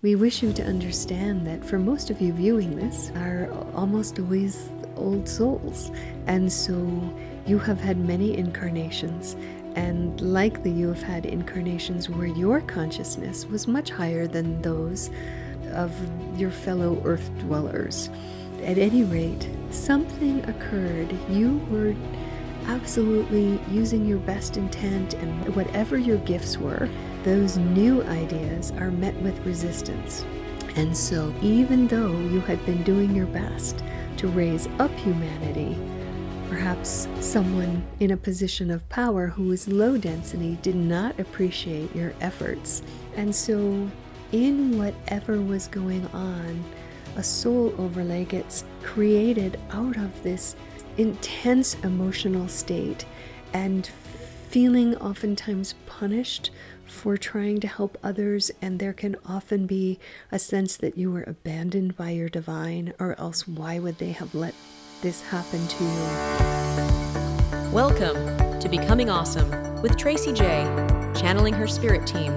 We wish you to understand that for most of you viewing this are almost always old souls, and so you have had many incarnations, and likely you have had incarnations where your consciousness was much higher than those of your fellow earth dwellers. At any rate, something occurred. You were absolutely using your best intent, and whatever your gifts were, those new ideas are met with resistance. And so even though you had been doing your best to raise up humanity, perhaps someone in a position of power who was low density did not appreciate your efforts. And so in whatever was going on, a soul overlay gets created out of this intense emotional state and feeling oftentimes punished for trying to help others, and there can often be a sense that you were abandoned by your divine, or else why would they have let this happen to you? Welcome to Becoming Awesome with Tracy J, channeling her spirit team.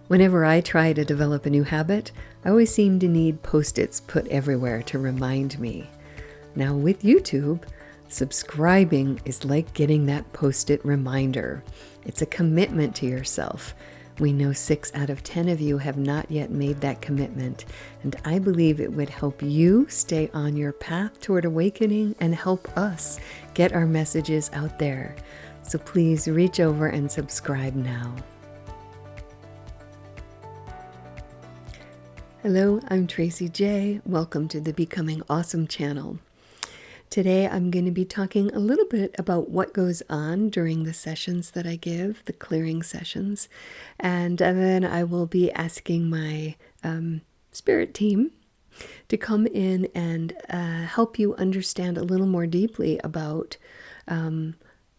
Whenever I try to develop a new habit, I always seem to need Post-its put everywhere to remind me. Now with YouTube, subscribing is like getting that Post-it reminder. It's a commitment to yourself. We know 6 out of 10 of you have not yet made that commitment, and I believe it would help you stay on your path toward awakening and help us get our messages out there. So please reach over and subscribe now. Hello, I'm Tracy J. Welcome to the Becoming Awesome channel. Today I'm going to be talking a little bit about what goes on during the sessions that I give, the clearing sessions, and then I will be asking my spirit team to come in and help you understand a little more deeply about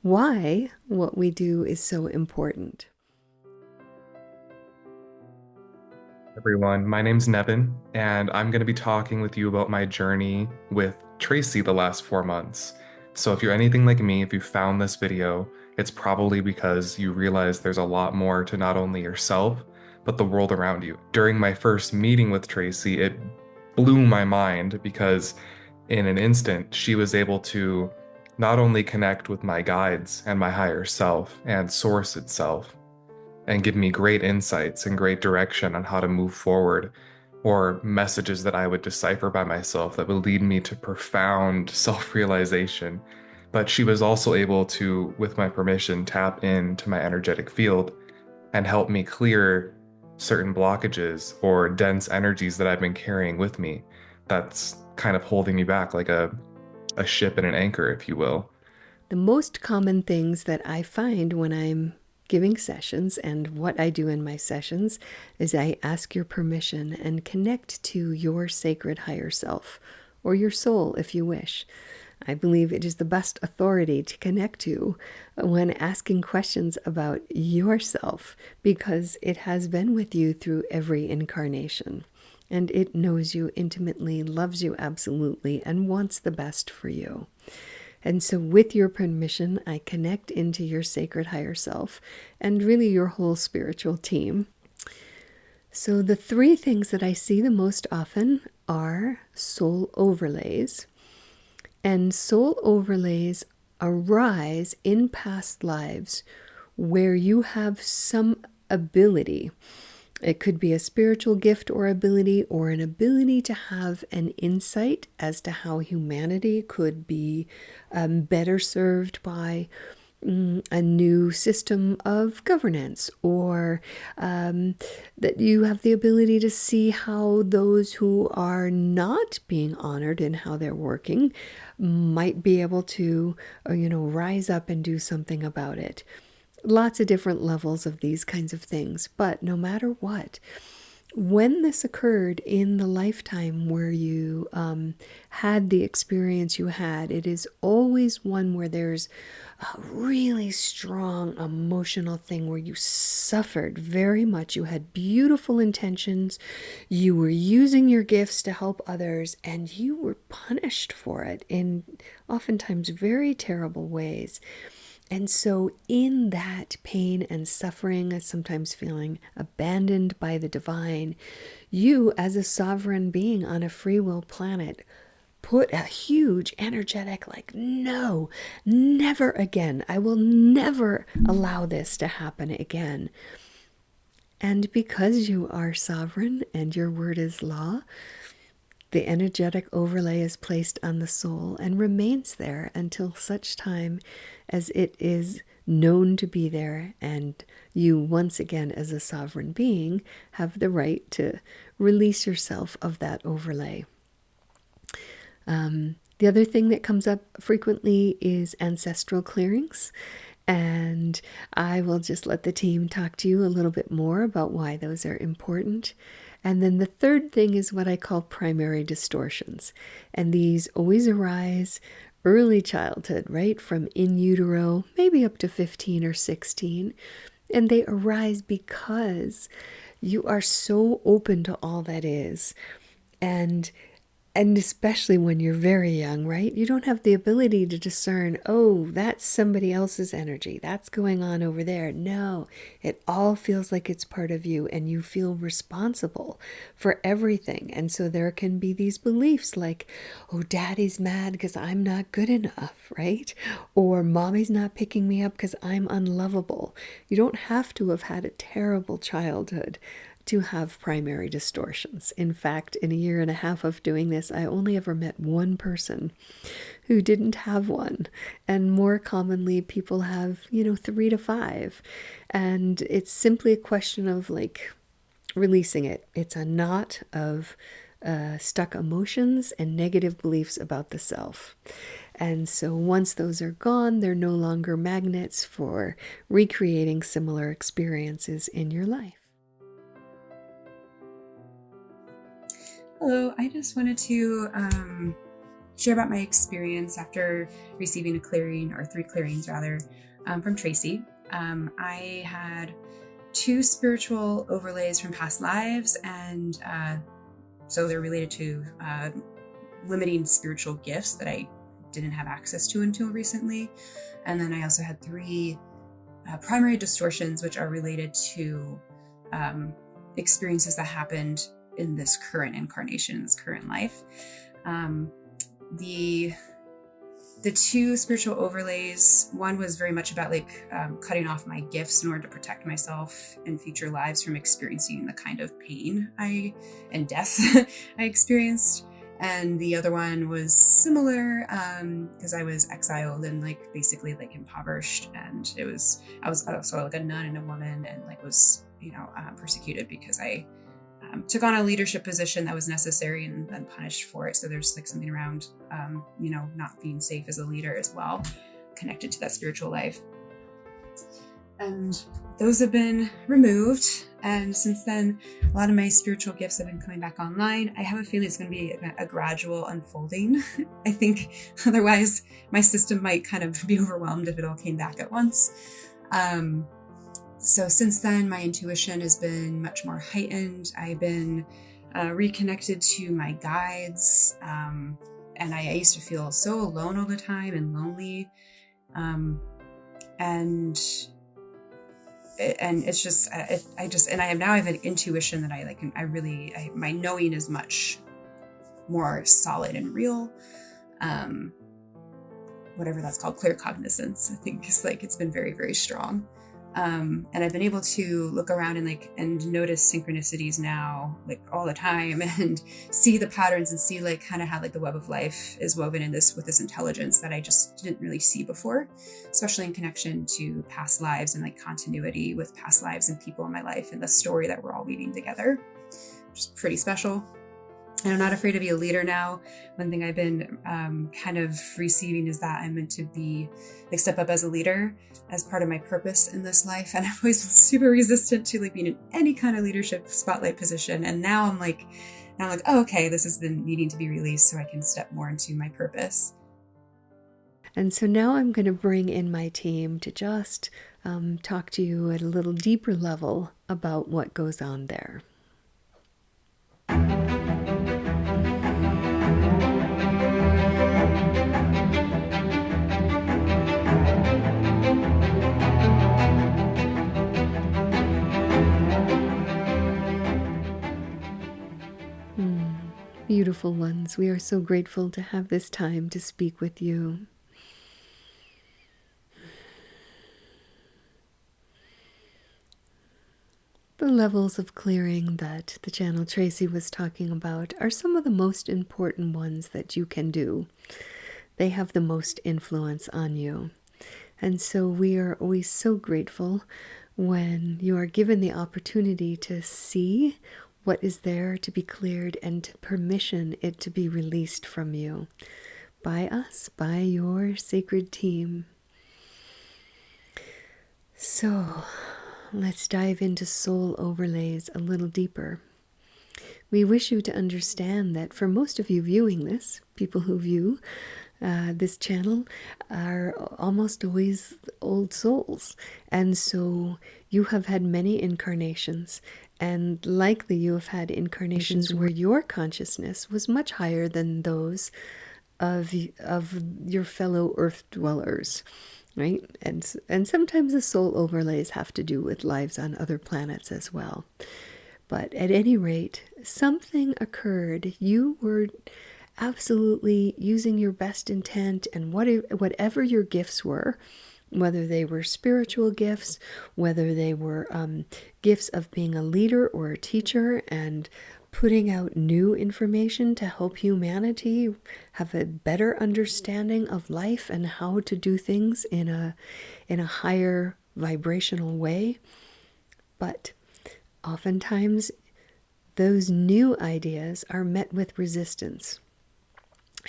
why what we do is so important. Everyone, my name's Nevin, and I'm going to be talking with you about my journey with Tracy the last 4 months. So if you're anything like me, if you found this video, it's probably because you realize there's a lot more to not only yourself, but the world around you. During my first meeting with Tracy, it blew my mind because in an instant, she was able to not only connect with my guides and my higher self and source itself, and give me great insights and great direction on how to move forward, or messages that I would decipher by myself that would lead me to profound self-realization. But she was also able to, with my permission, tap into my energetic field and help me clear certain blockages or dense energies that I've been carrying with me that's kind of holding me back, like a ship in an anchor, if you will. The most common things that I find when I'm giving sessions, and what I do in my sessions, is I ask your permission and connect to your sacred higher self, or your soul if you wish. I believe it is the best authority to connect to when asking questions about yourself, because it has been with you through every incarnation, and it knows you intimately, loves you absolutely, and wants the best for you. And so with your permission, I connect into your sacred higher self and really your whole spiritual team. So the 3 things that I see the most often are soul overlays. And soul overlays arise in past lives where you have some ability. It could be a spiritual gift or ability, or an ability to have an insight as to how humanity could be better served by a new system of governance, or that you have the ability to see how those who are not being honored in how they're working might be able to, rise up and do something about it. Lots of different levels of these kinds of things. But no matter what, when this occurred in the lifetime where you had the experience you had, it is always one where there's a really strong emotional thing where you suffered very much. You had beautiful intentions. You were using your gifts to help others, and you were punished for it in oftentimes very terrible ways. And so, in that pain and suffering, sometimes feeling abandoned by the divine, you, as a sovereign being on a free will planet, put a huge energetic, like, no, never again. I will never allow this to happen again. And because you are sovereign and your word is law, the energetic overlay is placed on the soul and remains there until such time as it is known to be there, and you, once again, as a sovereign being, have the right to release yourself of that overlay. The other thing that comes up frequently is ancestral clearings. And I will just let the team talk to you a little bit more about why those are important. And then the third thing is what I call primary distortions. And these always arise early childhood, right? From in utero, maybe up to 15 or 16. And they arise because you are so open to all that is. And especially when you're very young, right? You don't have the ability to discern, oh, that's somebody else's energy. That's going on over there. No, it all feels like it's part of you, and you feel responsible for everything. And so there can be these beliefs like, oh, daddy's mad because I'm not good enough, right? Or mommy's not picking me up because I'm unlovable. You don't have to have had a terrible childhood to have primary distortions. In fact, in a year and a half of doing this, I only ever met one person who didn't have one. And more commonly, people have, 3 to 5. And it's simply a question of like releasing it. It's a knot of stuck emotions and negative beliefs about the self. And so once those are gone, they're no longer magnets for recreating similar experiences in your life. Hello, I just wanted to share about my experience after receiving a clearing, or 3 clearings rather, from Tracy. I had 2 spiritual overlays from past lives, and so they're related to limiting spiritual gifts that I didn't have access to until recently. And then I also had 3 primary distortions, which are related to experiences that happened in this current incarnation, in this current life. The 2 spiritual overlays, one was very much about like cutting off my gifts in order to protect myself in future lives from experiencing the kind of pain and death I experienced. And the other one was similar because I was exiled and like basically like impoverished, and I was also like a nun and a woman, and like was persecuted because I took on a leadership position that was necessary and then punished for it. So there's like something around, not being safe as a leader as well, connected to that spiritual life. And those have been removed. And since then, a lot of my spiritual gifts have been coming back online. I have a feeling it's going to be a gradual unfolding. I think otherwise my system might kind of be overwhelmed if it all came back at once. So since then, my intuition has been much more heightened. I've been reconnected to my guides. And I used to feel so alone all the time and lonely. And it's just, I have an intuition that my knowing is much more solid and real. Whatever that's called, clear cognizance, I think it's been very, very strong. And I've been able to look around and notice synchronicities now, like all the time, and see the patterns and see like kind of how like the web of life is woven in this with this intelligence that I just didn't really see before, especially in connection to past lives and like continuity with past lives and people in my life and the story that we're all weaving together, which is pretty special. And I'm not afraid to be a leader now. One thing I've been kind of receiving is that I'm meant to be step up as a leader as part of my purpose in this life. And I've always been super resistant to being in any kind of leadership spotlight position. And now I'm like, oh, okay, this has been needing to be released so I can step more into my purpose. And so now I'm going to bring in my team to just talk to you at a little deeper level about what goes on there. beautiful ones. We are so grateful to have this time to speak with you. The levels of clearing that the channel Tracy was talking about are some of the most important ones that you can do. They have the most influence on you. And so we are always so grateful when you are given the opportunity to see what is there to be cleared and to permission it to be released from you by us, by your sacred team. So let's dive into soul overlays a little deeper. We wish you to understand that for most of you viewing this, people who view this channel are almost always old souls. And so you have had many incarnations, and likely you have had incarnations where your consciousness was much higher than those of your fellow earth dwellers. Right? And sometimes the soul overlays have to do with lives on other planets as well. But at any rate, something occurred. You were absolutely using your best intent, and whatever your gifts were, whether they were spiritual gifts, whether they were gifts of being a leader or a teacher and putting out new information to help humanity have a better understanding of life and how to do things in a higher vibrational way. But oftentimes those new ideas are met with resistance.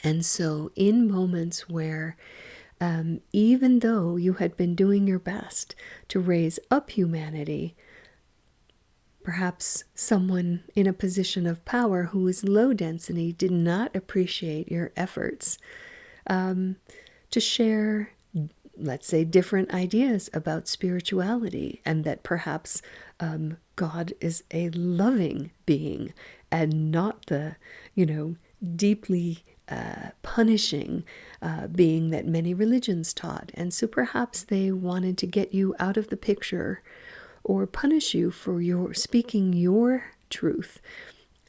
And so in moments where even though you had been doing your best to raise up humanity, perhaps someone in a position of power who was low density did not appreciate your efforts to share, let's say, different ideas about spirituality, and that perhaps God is a loving being and not the, deeply punishing being that many religions taught. And so perhaps they wanted to get you out of the picture or punish you for your speaking your truth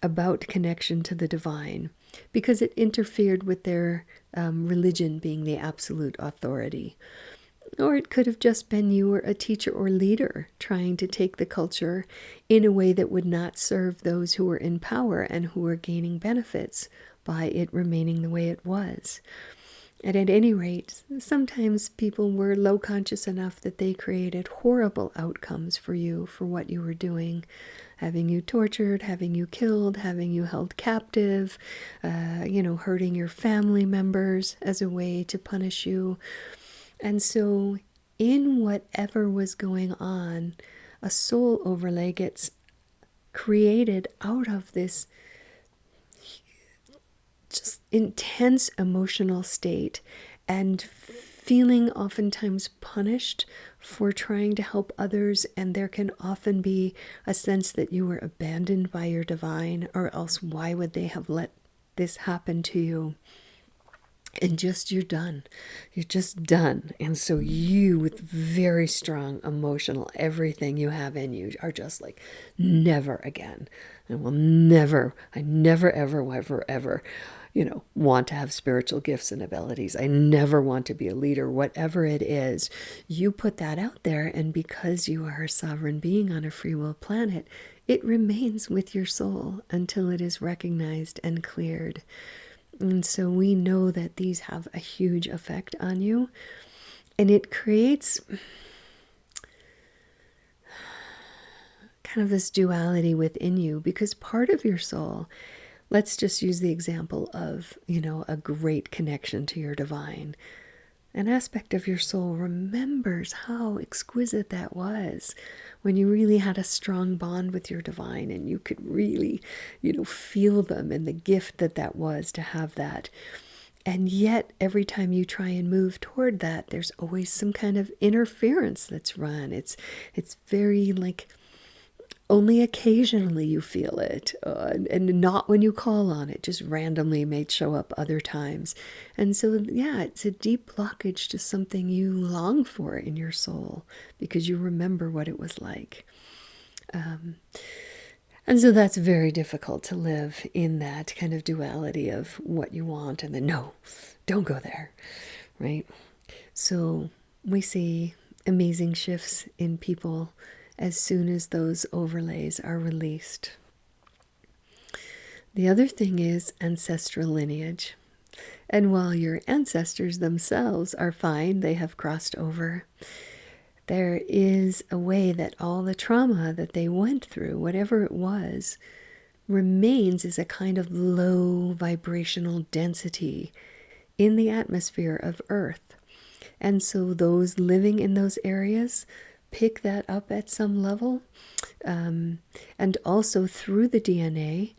about connection to the divine, because it interfered with their religion being the absolute authority. Or it could have just been you were a teacher or leader trying to take the culture in a way that would not serve those who were in power and who were gaining benefits by it remaining the way it was. And at any rate, sometimes people were low conscious enough that they created horrible outcomes for you for what you were doing, having you tortured, having you killed, having you held captive, hurting your family members as a way to punish you. And so in whatever was going on, a soul overlay gets created out of this just intense emotional state and feeling oftentimes punished for trying to help others. And there can often be a sense that you were abandoned by your divine, or else why would they have let this happen to you? And just, you're done. You're just done. And so you, with very strong emotional, everything you have in you, are just like, never again. I never, ever, want to have spiritual gifts and abilities. I never want to be a leader, whatever it is. You put that out there, and because you are a sovereign being on a free will planet, it remains with your soul until it is recognized and cleared. And so we know that these have a huge effect on you, and it creates kind of this duality within you, because part of your soul, let's just use the example of, a great connection to your divine. An aspect of your soul remembers how exquisite that was when you really had a strong bond with your divine, and you could really, feel them and the gift that was to have that. And yet, every time you try and move toward that, there's always some kind of interference that's run. It's very like, only occasionally you feel it, and not when you call on it, just randomly may show up other times. And so, it's a deep blockage to something you long for in your soul, because you remember what it was like. And so that's very difficult to live in that kind of duality of what you want and then, no, don't go there, right? So we see amazing shifts in people as soon as those overlays are released. The other thing is ancestral lineage. And while your ancestors themselves are fine, they have crossed over, there is a way that all the trauma that they went through, whatever it was, remains as a kind of low vibrational density in the atmosphere of Earth. And so those living in those areas pick that up at some level. And also through the DNA,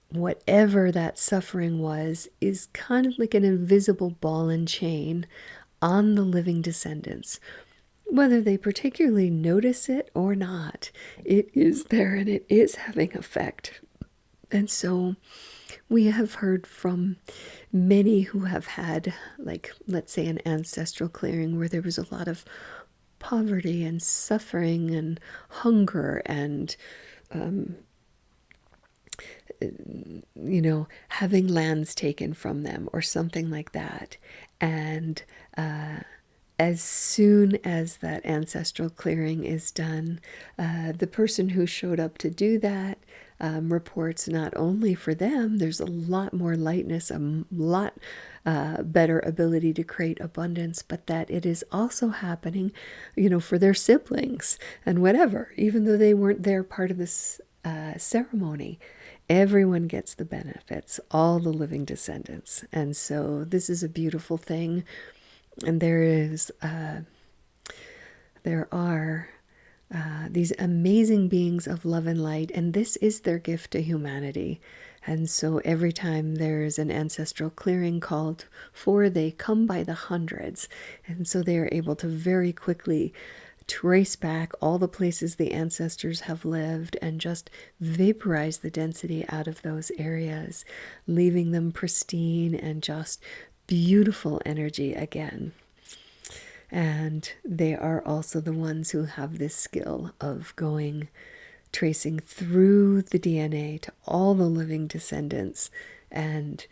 whatever that suffering was is kind of like an invisible ball and chain on the living descendants. Whether they particularly notice it or not, it is there and it is having effect. And so we have heard from many who have had, like, let's say, an ancestral clearing where there was a lot of poverty and suffering and hunger and having lands taken from them or something like that. And as soon as that ancestral clearing is done, the person who showed up to do that reports not only for them, there's a lot more lightness, a lot better ability to create abundance, but that it is also happening, for their siblings and whatever, even though they weren't there part of this ceremony. Everyone gets the benefits, all the living descendants. And so this is a beautiful thing. And there are these amazing beings of love and light, and this is their gift to humanity. And so every time there's an ancestral clearing called for, they come by the hundreds. And so they are able to very quickly trace back all the places the ancestors have lived and just vaporize the density out of those areas, leaving them pristine and just beautiful energy again. And they are also the ones who have this skill of tracing through the DNA to all the living descendants and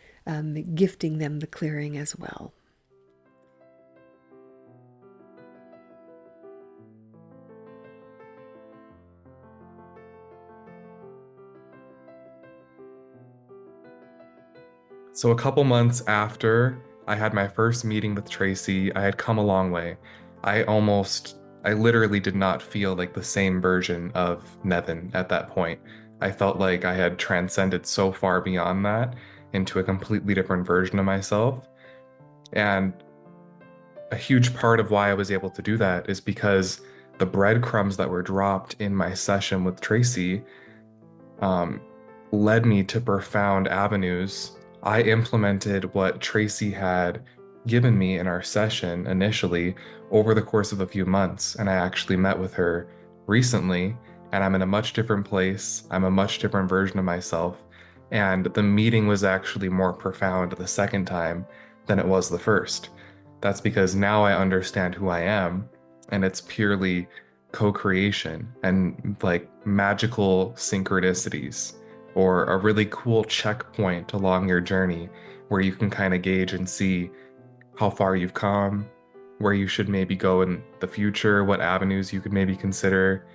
gifting them the clearing as well. So a couple months after I had my first meeting with Tracy, I had come a long way. I literally did not feel like the same version of Nevin at that point. I felt like I had transcended so far beyond that into a completely different version of myself. And a huge part of why I was able to do that is because the breadcrumbs that were dropped in my session with Tracy led me to profound avenues. I implemented what Tracy had given me in our session initially over the course of a few months, and I actually met with her recently, and I'm in a much different place. I'm a much different version of myself, and the meeting was actually more profound the second time than it was the first. That's because now I understand who I am, and it's purely co-creation and like magical synchronicities, or a really cool checkpoint along your journey where you can kind of gauge and see how far you've come, where you should maybe go in the future, what avenues you could maybe consider,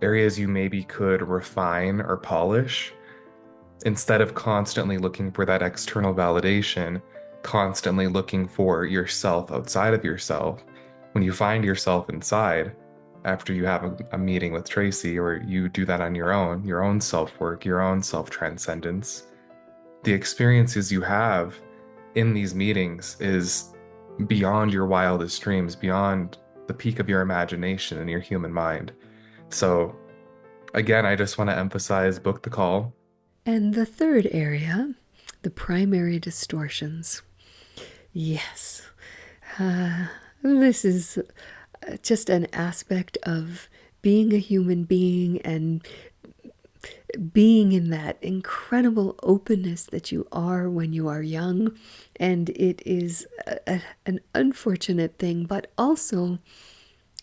areas you maybe could refine or polish, instead of constantly looking for that external validation, constantly looking for yourself outside of yourself. When you find yourself inside, after you have a meeting with Tracy, or you do that on your own self-work, your own self-transcendence, the experiences you have in these meetings is beyond your wildest dreams, beyond the peak of your imagination and your human mind. So again, I just want to emphasize, book the call. And the third area, the primary distortions. Yes, this is just an aspect of being a human being and being in that incredible openness that you are when you are young. And it is an unfortunate thing, but also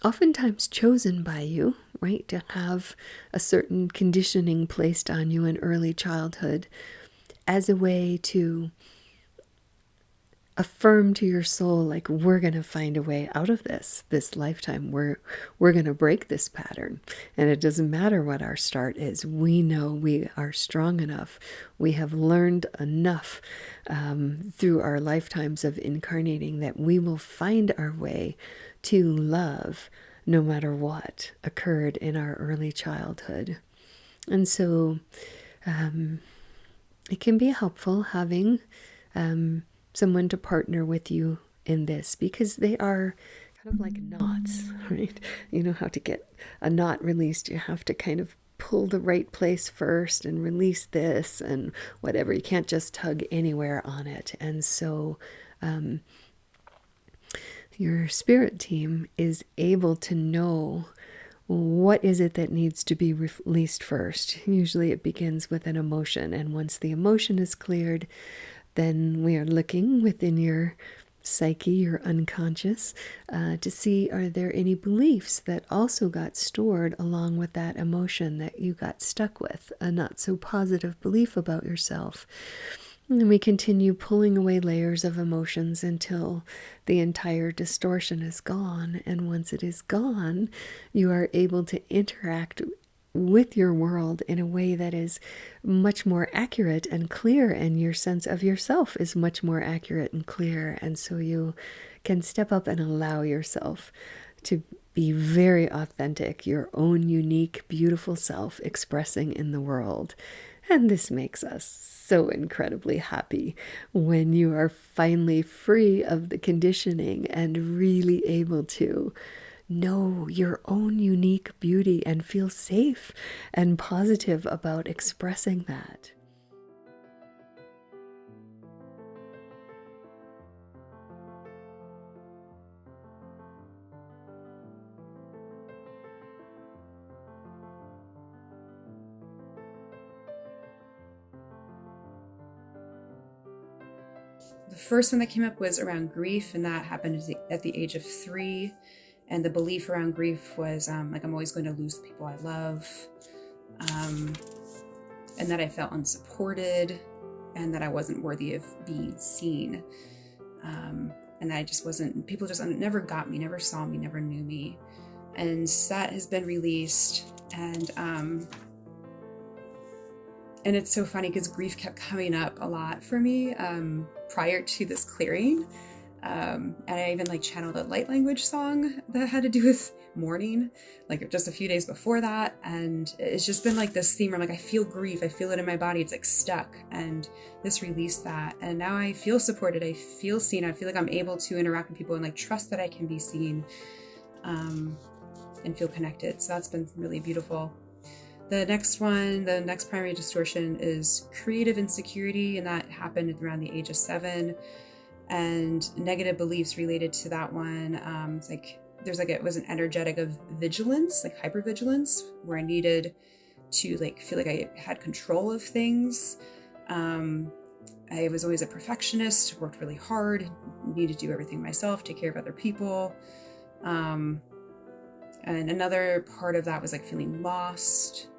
oftentimes chosen by you, right? To have a certain conditioning placed on you in early childhood as a way to affirm to your soul, like, we're going to find a way out of this lifetime. We're going to break this pattern. And it doesn't matter what our start is. We know we are strong enough. We have learned enough through our lifetimes of incarnating that we will find our way to love no matter what occurred in our early childhood. And so it can be helpful having someone to partner with you in this, because they are kind of like knots, right? You know how to get a knot released. You have to kind of pull the right place first and release this and whatever. You can't just tug anywhere on it. And so your spirit team is able to know what is it that needs to be released first. Usually it begins with an emotion, and once the emotion is cleared, then we are looking within your psyche, your unconscious, to see, are there any beliefs that also got stored along with that emotion that you got stuck with, a not so positive belief about yourself. And then we continue pulling away layers of emotions until the entire distortion is gone. And once it is gone, you are able to interact with your world in a way that is much more accurate and clear, and your sense of yourself is much more accurate and clear. And so you can step up and allow yourself to be very authentic, your own unique, beautiful self expressing in the world. And this makes us so incredibly happy when you are finally free of the conditioning and really able to know your own unique beauty and feel safe and positive about expressing that. The first one that came up was around grief, and that happened at the age of 3. And the belief around grief was like, I'm always going to lose the people I love, and that I felt unsupported, and that I wasn't worthy of being seen, and that I just wasn't, people just never got me, never saw me, never knew me. And that has been released. And it's so funny because grief kept coming up a lot for me prior to this clearing. And I even like channeled a light language song that had to do with mourning, like just a few days before that. And it's just been like this theme where I'm like, I feel grief, I feel it in my body, it's like stuck, and this released that. And now I feel supported, I feel seen, I feel like I'm able to interact with people and like trust that I can be seen and feel connected. So that's been really beautiful. The next one, the next primary distortion is creative insecurity, and that happened around the age of 7. And negative beliefs related to that one. It's like it was an energetic of vigilance, like hypervigilance, where I needed to like feel like I had control of things. I was always a perfectionist, worked really hard, needed to do everything myself, take care of other people. And another part of that was like feeling lost,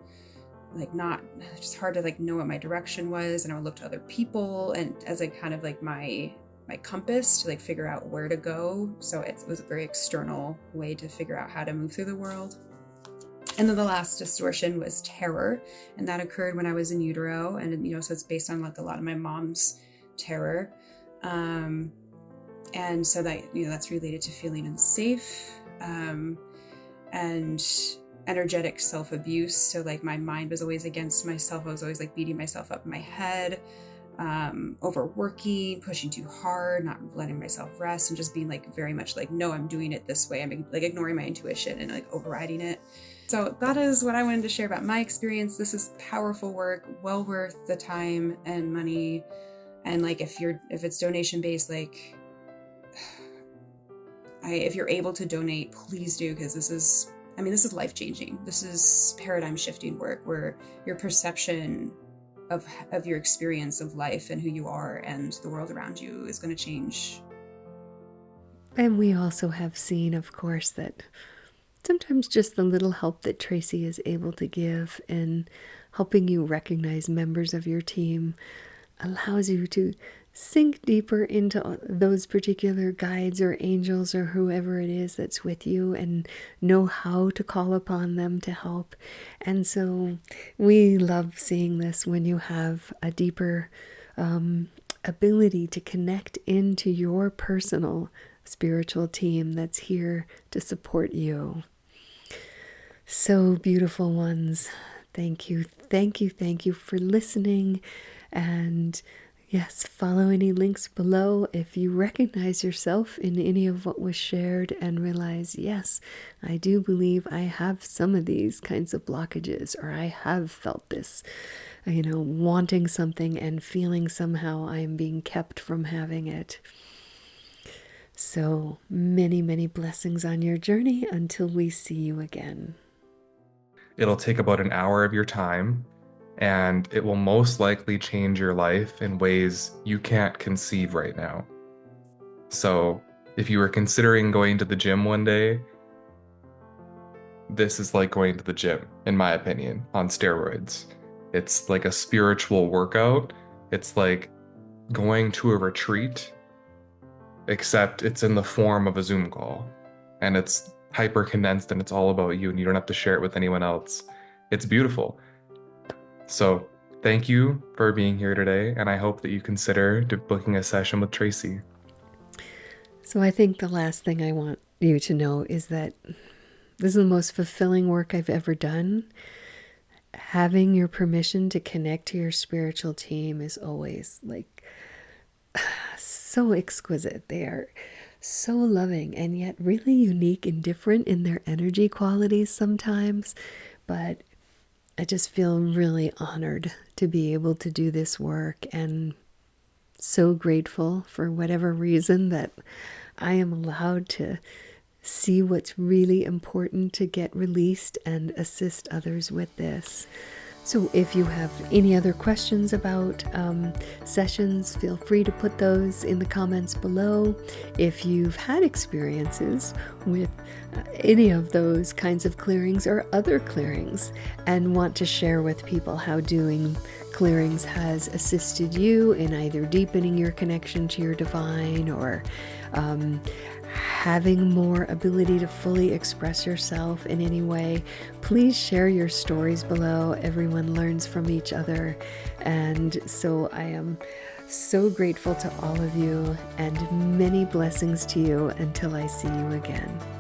like not just hard to like know what my direction was. And I would look to other people and as like kind of like my compass to like figure out where to go. So it was a very external way to figure out how to move through the world. And then the last distortion was terror, and that occurred when I was in utero. And so it's based on like a lot of my mom's terror, and so that that's related to feeling unsafe, and energetic self-abuse. So like my mind was always against myself. I was always like beating myself up in my head. Overworking, pushing too hard, not letting myself rest, and just being like very much like, no, I'm doing it this way. I'm like ignoring my intuition and like overriding it. So that is what I wanted to share about my experience. This is powerful work, well worth the time and money. And like if it's donation based, like if you're able to donate, please do, because this is life changing. This is paradigm shifting work where your perception of your experience of life and who you are and the world around you is going to change. And we also have seen, of course, that sometimes just the little help that Tracy is able to give in helping you recognize members of your team allows you to sink deeper into those particular guides or angels or whoever it is that's with you and know how to call upon them to help. And so we love seeing this when you have a deeper ability to connect into your personal spiritual team that's here to support you. So beautiful ones. Thank you, thank you, thank you for listening. And yes, follow any links below if you recognize yourself in any of what was shared and realize, yes, I do believe I have some of these kinds of blockages, or I have felt this, wanting something and feeling somehow I am being kept from having it. So many, many blessings on your journey until we see you again. It'll take about an hour of your time, and it will most likely change your life in ways you can't conceive right now. So if you were considering going to the gym one day, this is like going to the gym, in my opinion, on steroids. It's like a spiritual workout. It's like going to a retreat, except it's in the form of a Zoom call. And it's hyper condensed and it's all about you, and you don't have to share it with anyone else. It's beautiful. So thank you for being here today, and I hope that you consider booking a session with Tracy. So I think the last thing I want you to know is that this is the most fulfilling work I've ever done. Having your permission to connect to your spiritual team is always like so exquisite. They are so loving and yet really unique and different in their energy qualities sometimes. But I just feel really honored to be able to do this work, and so grateful for whatever reason that I am allowed to see what's really important to get released and assist others with this. So if you have any other questions about sessions, feel free to put those in the comments below. If you've had experiences with any of those kinds of clearings or other clearings and want to share with people how doing clearings has assisted you in either deepening your connection to your divine or having more ability to fully express yourself in any way, please share your stories below. Everyone learns from each other. And so I am so grateful to all of you, and many blessings to you until I see you again.